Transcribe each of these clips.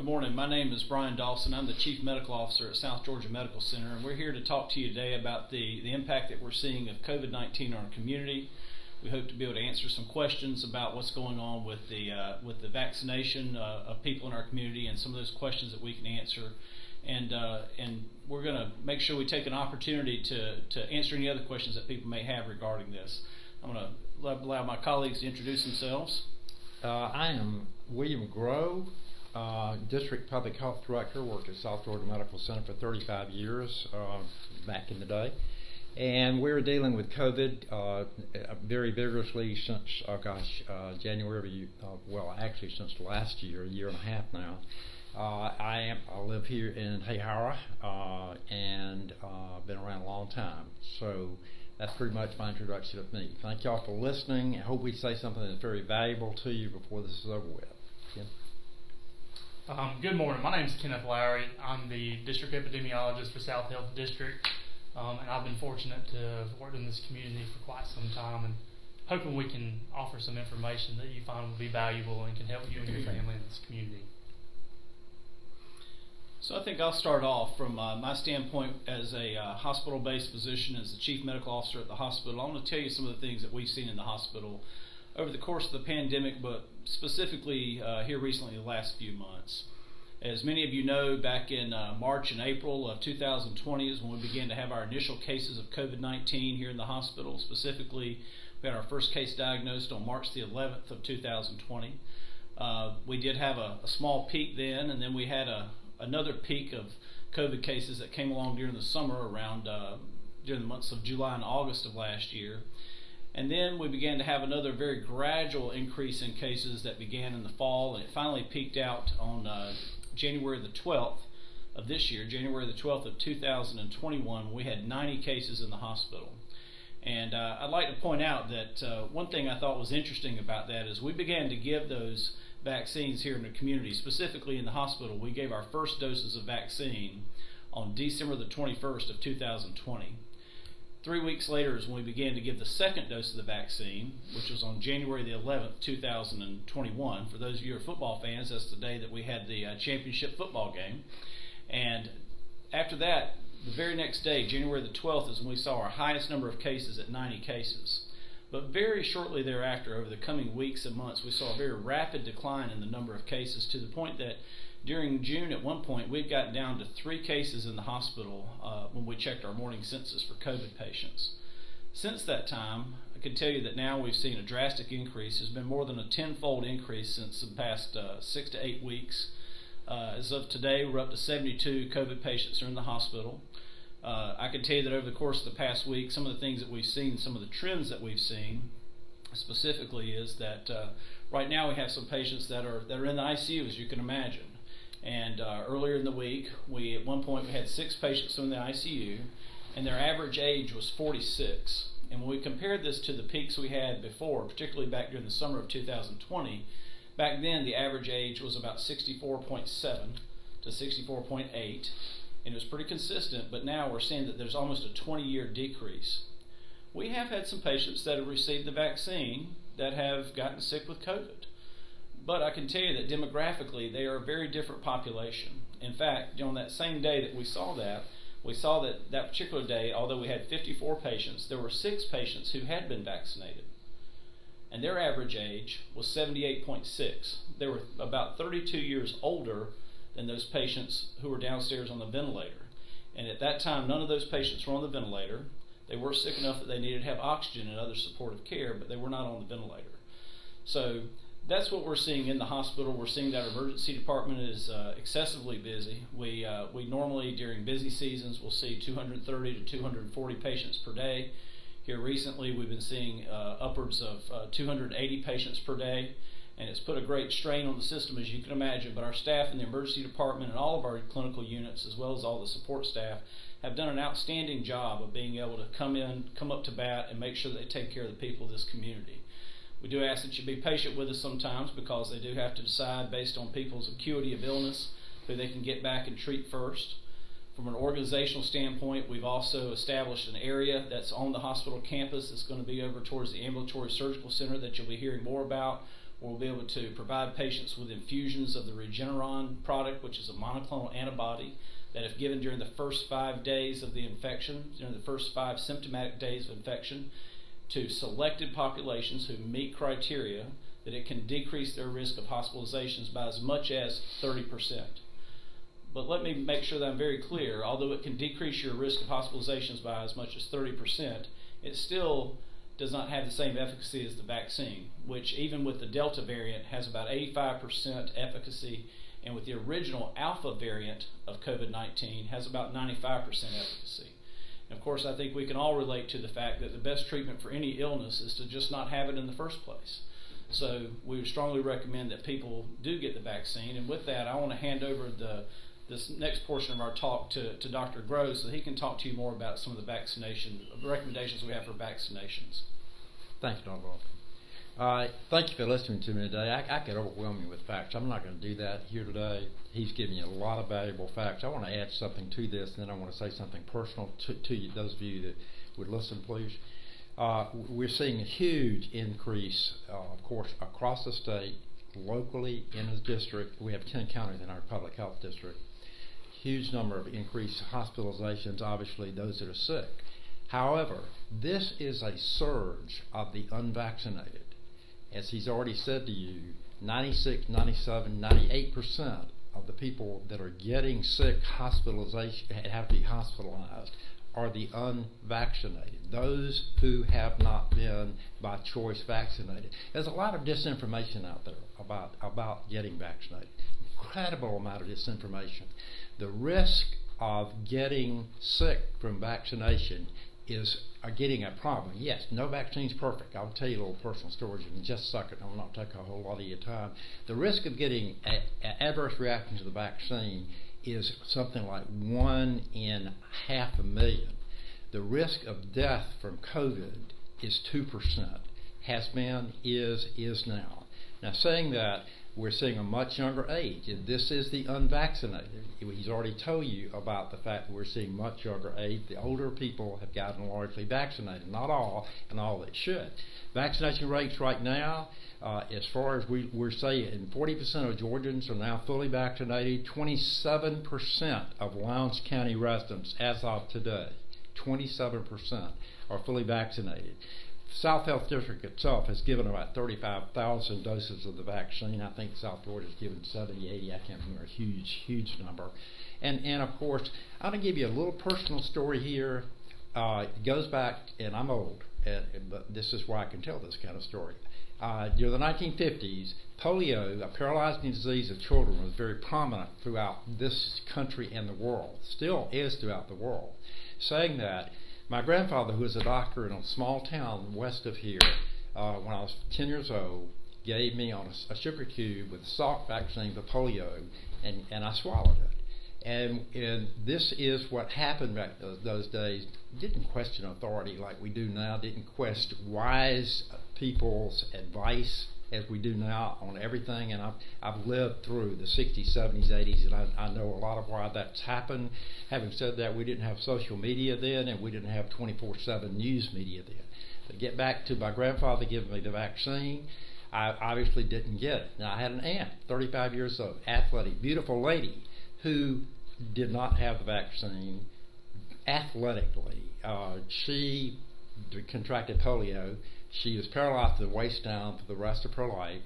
Good morning. My name is Brian Dawson. I'm the Chief Medical Officer at South Georgia Medical Center, and we're here to talk to you today about the impact that we're seeing of COVID-19 on our community. We hope to be able to answer some questions about what's going on with the vaccination of people in our community and some of those questions that we can answer. And we're going to make sure we take an opportunity to answer any other questions that people may have regarding this. I'm going to allow my colleagues to introduce themselves. I am William Grove, District Public Health Director, worked at South Georgia Medical Center for 35 years back in the day. And we're dealing with COVID very vigorously since, January, actually since last year, a year and a half now. I live here in Hayhara and been around a long time. So that's pretty much my introduction of me. Thank y'all for listening. I hope we say something that's very valuable to you before this is over with. Ken? Good morning. My name is Kenneth Lowry. I'm the District Epidemiologist for South Health District, and I've been fortunate to have worked in this community for quite some time, and hoping we can offer some information that you find will be valuable and can help you and your family in this community. So I think I'll start off from my standpoint as a hospital-based physician, as the Chief Medical Officer at the hospital. I want to tell you some of the things that we've seen in the hospital over the course of the pandemic, but specifically here recently the last few months. As many of you know, back in March and April of 2020 is when we began to have our initial cases of COVID-19 here in the hospital. Specifically, we had our first case diagnosed on March the 11th of 2020. We did have a small peak then, and then we had another peak of COVID cases that came along during the summer around during the months of July and August of last year. And then we began to have another very gradual increase in cases that began in the fall, and it finally peaked out on January the 12th of this year, January the 12th of 2021, we had 90 cases in the hospital. And I'd like to point out that one thing I thought was interesting about that is we began to give those vaccines here in the community, specifically in the hospital. We gave our first doses of vaccine on December the 21st of 2020. 3 weeks later is when we began to give the second dose of the vaccine, which was on January the 11th, 2021. For those of you who are football fans, that's the day that we had the championship football game. And after that, the very next day, January the 12th, is when we saw our highest number of cases at 90 cases. But very shortly thereafter, over the coming weeks and months, we saw a very rapid decline in the number of cases, to the point that during June at one point we'd gotten down to 3 cases in the hospital when we checked our morning census for COVID patients. Since that time, I can tell you that now we've seen a drastic increase. There's been more than a 10-fold increase since the past 6 to 8 weeks. As of today, we're up to 72 COVID patients are in the hospital. I can tell you that over the course of the past week, some of the things that we've seen, some of the trends that we've seen specifically is that right now we have some patients that are in the ICU, as you can imagine. And earlier in the week, at one point we had 6 patients in the ICU, and their average age was 46. And when we compared this to the peaks we had before, particularly back during the summer of 2020, back then the average age was about 64.7 to 64.8, and it was pretty consistent, but now we're seeing that there's almost a 20-year decrease. We have had some patients that have received the vaccine that have gotten sick with COVID. But I can tell you that demographically, they are a very different population. In fact, on that same day that we saw that that particular day, although we had 54 patients, there were 6 patients who had been vaccinated. And their average age was 78.6. They were about 32 years older than those patients who were downstairs on the ventilator. And at that time, none of those patients were on the ventilator. They were sick enough that they needed to have oxygen and other supportive care, but they were not on the ventilator. So that's what we're seeing in the hospital. We're seeing that our emergency department is excessively busy. We normally, during busy seasons, will see 230 to 240 patients per day. Here recently, we've been seeing upwards of 280 patients per day, and it's put a great strain on the system, as you can imagine. But our staff in the emergency department and all of our clinical units, as well as all the support staff, have done an outstanding job of being able to come up to bat, and make sure that they take care of the people of this community. We do ask that you be patient with us sometimes, because they do have to decide based on people's acuity of illness who they can get back and treat first. From an organizational standpoint, we've also established an area that's on the hospital campus that's going to be over towards the ambulatory surgical center that you'll be hearing more about, We'll be able to provide patients with infusions of the Regeneron product, which is a monoclonal antibody that if given during the first 5 days of the infection, during the first 5 symptomatic days of infection, to selected populations who meet criteria, that it can decrease their risk of hospitalizations by as much as 30%. But let me make sure that I'm very clear. Although it can decrease your risk of hospitalizations by as much as 30%, it still does not have the same efficacy as the vaccine, which even with the Delta variant has about 85% efficacy, and with the original Alpha variant of COVID-19 has about 95% efficacy. And of course, I think we can all relate to the fact that the best treatment for any illness is to just not have it in the first place. So we would strongly recommend that people do get the vaccine. And with that, I want to hand over this next portion of our talk to Dr. Groves so that he can talk to you more about some of the vaccination recommendations we have for vaccinations. Thank you, Dr. Walker. Thank you for listening to me today. I could overwhelm you with facts. I'm not going to do that here today. He's given you a lot of valuable facts. I want to add something to this, and then I want to say something personal to you, those of you that would listen, please. We're seeing a huge increase, of course, across the state, locally in the district. We have 10 counties in our public health district. Huge number of increased hospitalizations, obviously those that are sick. However, this is a surge of the unvaccinated. As he's already said to you, 96, 97, 98% of the people that are getting sick, hospitalization, have to be hospitalized, are the unvaccinated, those who have not been by choice vaccinated. There's a lot of disinformation out there about getting vaccinated. Incredible amount of disinformation. The risk of getting sick from vaccination is getting a problem. Yes, no vaccine's perfect. I'll tell you a little personal story in just a second. I'll not take a whole lot of your time. The risk of getting adverse reactions to the vaccine is something like 1 in 500,000. The risk of death from COVID is 2%. Has been, is now. Now, saying that, we're seeing a much younger age, and this is the unvaccinated. He's already told you about the fact that we're seeing much younger age. The older people have gotten largely vaccinated, not all, and all that should. Vaccination rates right now, as far as we're saying, 40% of Georgians are now fully vaccinated. 27% of Lowndes County residents, as of today, 27% are fully vaccinated. South Health District itself has given about 35,000 doses of the vaccine. I think South Georgia's given 70, 80, I can't remember, a huge number. And of course, I'm going to give you a little personal story here. It goes back, and I'm old, but this is why I can tell this kind of story. During the 1950s, polio, a paralyzing disease of children, was very prominent throughout this country and the world, still is throughout the world. Saying that, my grandfather, who was a doctor in a small town west of here, when I was 10 years old, gave me on a sugar cube with a Salk vaccine for polio, and I swallowed it. And this is what happened back those days. Didn't question authority like we do now, didn't question wise people's advice as we do now on everything, and I've lived through the 60s, 70s, 80s, and I know a lot of why that's happened. Having said that, we didn't have social media then, and we didn't have 24/7 news media then. But get back to my grandfather giving me the vaccine, I obviously didn't get it. Now, I had an aunt, 35 years old, athletic, beautiful lady, who did not have the vaccine athletically. She contracted polio. She was paralyzed from the waist down for the rest of her life,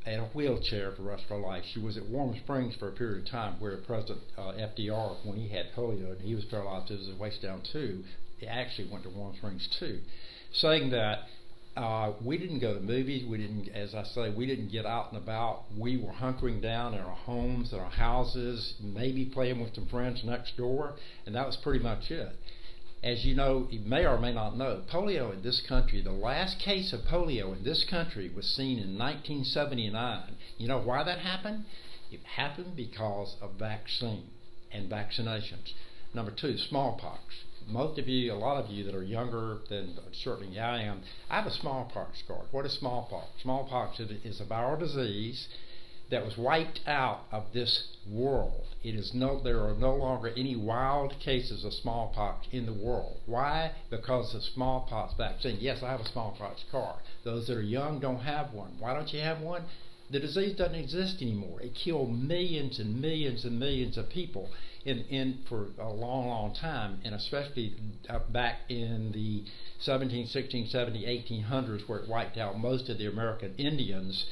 in a wheelchair for the rest of her life. She was at Warm Springs for a period of time where President FDR, when he had polio and he was paralyzed, it was his waist down too. He actually went to Warm Springs too. Saying that we didn't go to movies, we didn't, as I say, we didn't get out and about. We were hunkering down in our homes, in our houses, maybe playing with some friends next door, and that was pretty much it. As you know, you may or may not know, polio in this country, the last case of polio in this country was seen in 1979. You know why that happened? It happened because of vaccine and vaccinations. Number 2, smallpox. Most of you, a lot of you that are younger than certainly I am, I have a smallpox card. What is smallpox? Smallpox is a viral disease that was wiped out of this world. There are no longer any wild cases of smallpox in the world. Why? Because of smallpox vaccine. Yes, I have a smallpox card. Those that are young don't have one. Why don't you have one? The disease doesn't exist anymore. It killed millions and millions and millions of people for a long, long time, and especially back in the 17, 16, 17, 1800s, where it wiped out most of the American Indians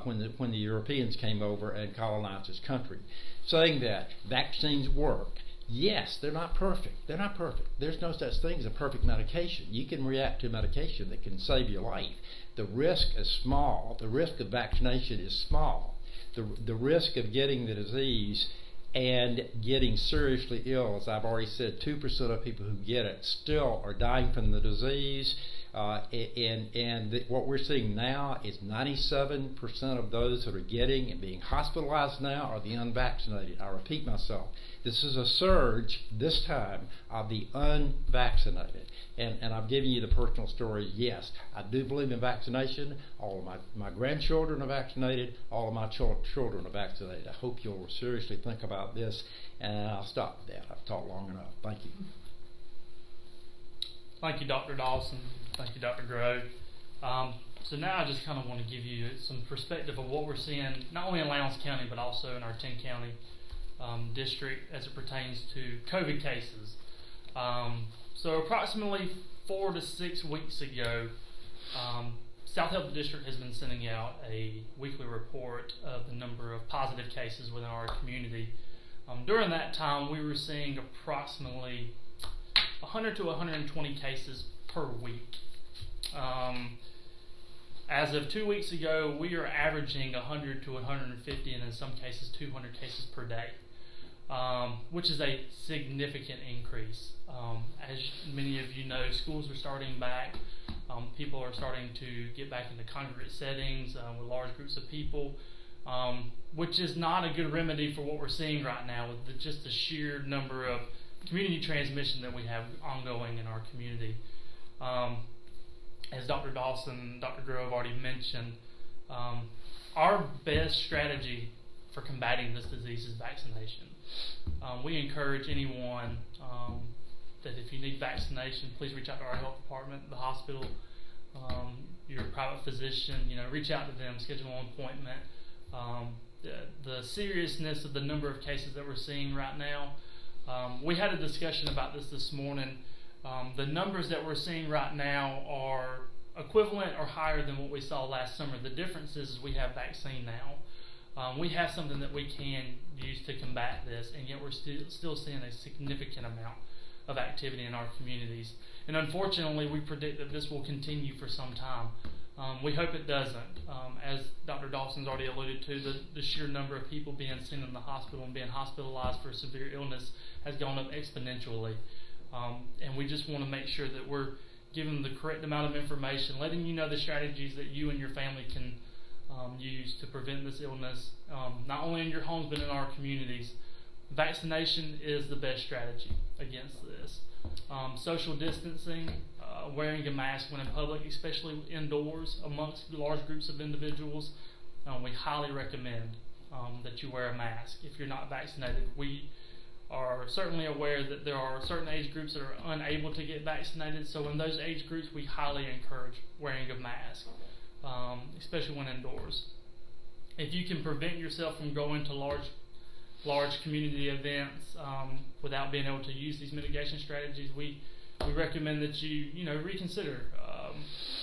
when the Europeans came over and colonized this country. Saying that vaccines work, yes, they're not perfect. They're not perfect. There's no such thing as a perfect medication. You can react to medication that can save your life. The risk is small. The risk of vaccination is small. The risk of getting the disease and getting seriously ill, as I've already said, 2% of people who get it still are dying from the disease. What we're seeing now is 97% of those that are getting and being hospitalized now are the unvaccinated. I repeat myself. This is a surge, this time, of the unvaccinated. And I've given you the personal story. Yes, I do believe in vaccination. All of my grandchildren are vaccinated. All of my children are vaccinated. I hope you'll seriously think about this. And I'll stop with that. I've talked long enough. Thank you. Thank you, Dr. Dawson. Thank you, Dr. Grove. So now I just kind of want to give you some perspective of what we're seeing, not only in Lowndes County, but also in our 10-county district as it pertains to COVID cases. So approximately 4 to 6 weeks ago, South Health District has been sending out a weekly report of the number of positive cases within our community. During that time, we were seeing approximately 100 to 120 cases per week. As of 2 weeks ago, we are averaging 100 to 150 and in some cases 200 cases per day, which is a significant increase. As many of you know, schools are starting back. People are starting to get back into congregate settings with large groups of people, which is not a good remedy for what we're seeing right now with just the sheer number of community transmission that we have ongoing in our community. As Dr. Dawson and Dr. Grove already mentioned, our best strategy for combating this disease is vaccination. We encourage anyone that if you need vaccination, please reach out to our health department, the hospital, your private physician. Reach out to them, schedule an appointment. The seriousness of the number of cases that we're seeing right now, we had a discussion about this morning. The numbers that we're seeing right now are equivalent or higher than what we saw last summer. The difference is we have vaccine now. We have something that we can use to combat this, and yet we're still seeing a significant amount of activity in our communities. And unfortunately, we predict that this will continue for some time. We hope it doesn't. As Dr. Dawson's already alluded to, the sheer number of people being seen in the hospital and being hospitalized for severe illness has gone up exponentially. And we just want to make sure that we're giving the correct amount of information, letting you know the strategies that you and your family can use to prevent this illness, not only in your homes but in our communities. Vaccination is the best strategy against this. Social distancing, wearing a mask when in public, especially indoors amongst large groups of individuals, we highly recommend that you wear a mask if you're not vaccinated. We are certainly aware that there are certain age groups that are unable to get vaccinated, so in those age groups we highly encourage wearing a mask, especially when indoors. If you can prevent yourself from going to large community events without being able to use these mitigation strategies, we recommend that you reconsider.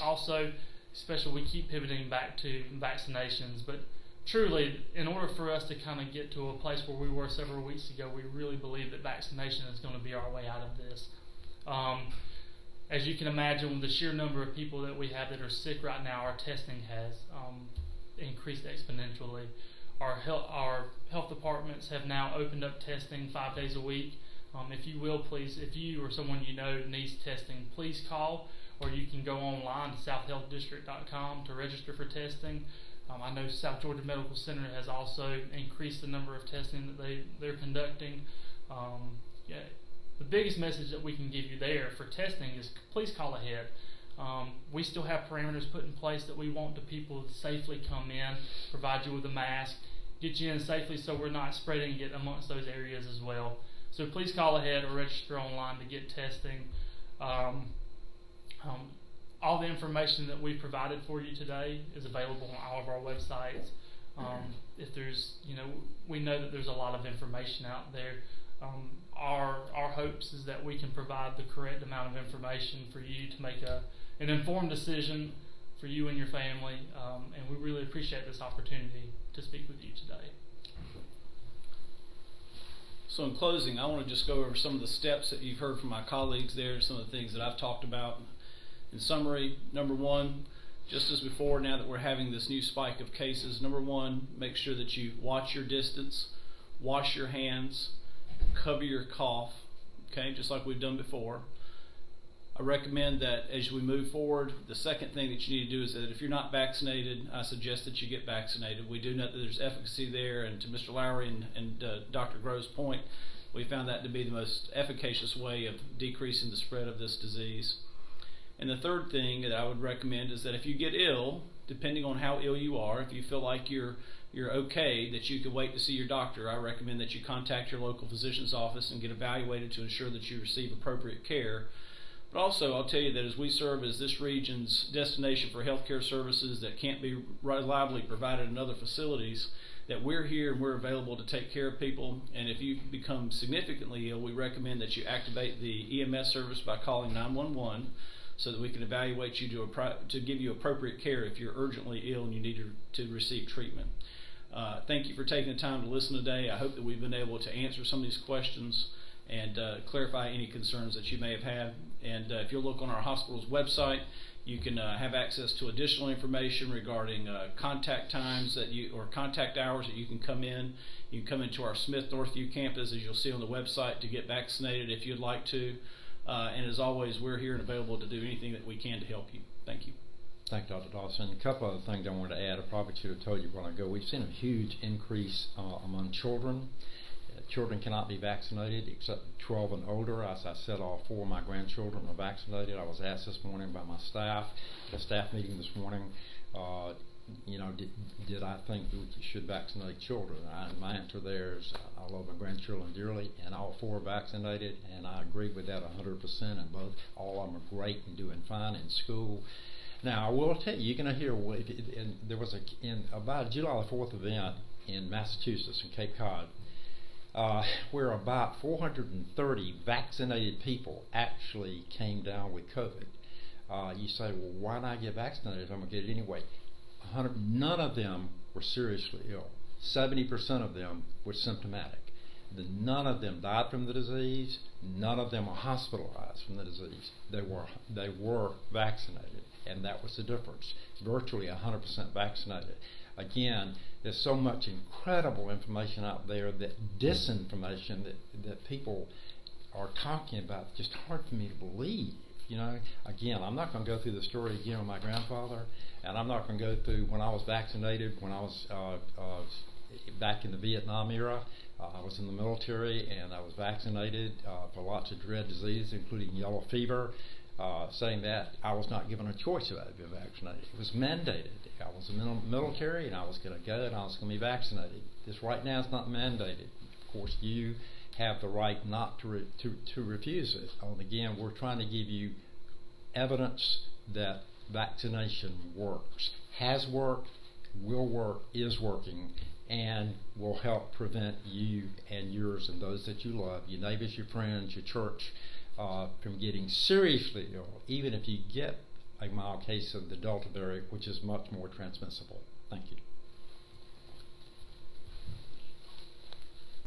Also, especially we keep pivoting back to vaccinations, but truly, in order for us to kind of get to a place where we were several weeks ago, we really believe that vaccination is going to be our way out of this. As you can imagine, with the sheer number of people that we have that are sick right now, our testing has increased exponentially. Our health departments have now opened up testing 5 days a week. If you will, please, if you or someone you know needs testing, please call, or you can go online to southhealthdistrict.com to register for testing. I know South Georgia Medical Center has also increased the number of testing that they're conducting. The biggest message that we can give you there for testing is please call ahead. We still have parameters put in place that we want the people to safely come in, provide you with a mask, get you in safely so we're not spreading it amongst those areas as well. So please call ahead or register online to get testing. All the information that we provided for you today is available on all of our websites. If there's, we know that there's a lot of information out there. Our hopes is that we can provide the correct amount of information for you to make an informed decision for you and your family, and we really appreciate this opportunity to speak with you today. So in closing, I want to just go over some of the steps that you've heard from my colleagues there, some of the things that I've talked about. In summary, number one, just as before, now that we're having this new spike of cases, number one, make sure that you watch your distance, wash your hands, cover your cough, okay, just like we've done before. I recommend that as we move forward, the second thing that you need to do is that if you're not vaccinated, I suggest that you get vaccinated. We do know that there's efficacy there, and to Mr. Lowry and Dr. Grove's point, we found that to be the most efficacious way of decreasing the spread of this disease. And the third thing that I would recommend is that if you get ill, depending on how ill you are, if you feel like you're okay, that you can wait to see your doctor, I recommend that you contact your local physician's office and get evaluated to ensure that you receive appropriate care. But also, I'll tell you that as we serve as this region's destination for healthcare services that can't be reliably provided in other facilities, that we're here and we're available to take care of people. And if you become significantly ill, we recommend that you activate the EMS service by calling 911 so that we can evaluate you to give you appropriate care if you're urgently ill and you need to receive treatment. Thank you for taking the time to listen today. I hope that we've been able to answer some of these questions and clarify any concerns that you may have had. And if you'll look on our hospital's website, you can have access to additional information regarding contact times or contact hours that you can come in. You can come into our Smith Northview campus, as you'll see on the website, to get vaccinated if you'd like to. And as always, we're here and available to do anything that we can to help you. Thank you. Thank you, Dr. Dawson. A couple other things I wanted to add. I probably should have told you a while ago. We've seen a huge increase among children. Children cannot be vaccinated except 12 and older. As I said, all 4 of my grandchildren are vaccinated. I was asked this morning by my staff, at a staff meeting this morning, did I think that we should vaccinate children? My answer there is I love my grandchildren dearly, and all 4 are vaccinated, and I agree with that 100%, and all of them are great and doing fine in school. Now, I will tell you, you're going to hear, there was about a July the 4th event in Massachusetts, in Cape Cod, where about 430 vaccinated people actually came down with COVID. You say, well, why not get vaccinated if I'm going to get it anyway? None of them were seriously ill. 70% of them were symptomatic. None of them died from the disease. None of them were hospitalized from the disease. They were vaccinated, and that was the difference. Virtually 100% vaccinated. Again, there's so much incredible information out there, that disinformation that people are talking about, just hard for me to believe. Again, I'm not going to go through the story again with my grandfather, and I'm not going to go through when I was vaccinated, when I was back in the Vietnam era. I was in the military, and I was vaccinated for lots of dread diseases, including yellow fever. Saying that, I was not given a choice about being vaccinated. It was mandated. I was in the military, and I was going to go, and I was going to be vaccinated. This right now is not mandated. Of course, you have the right not to refuse it. And again, we're trying to give you evidence that vaccination works, has worked, will work, is working, and will help prevent you and yours and those that you love, your neighbors, your friends, your church, from getting seriously ill, even if you get a mild case of the Delta variant, which is much more transmissible. Thank you.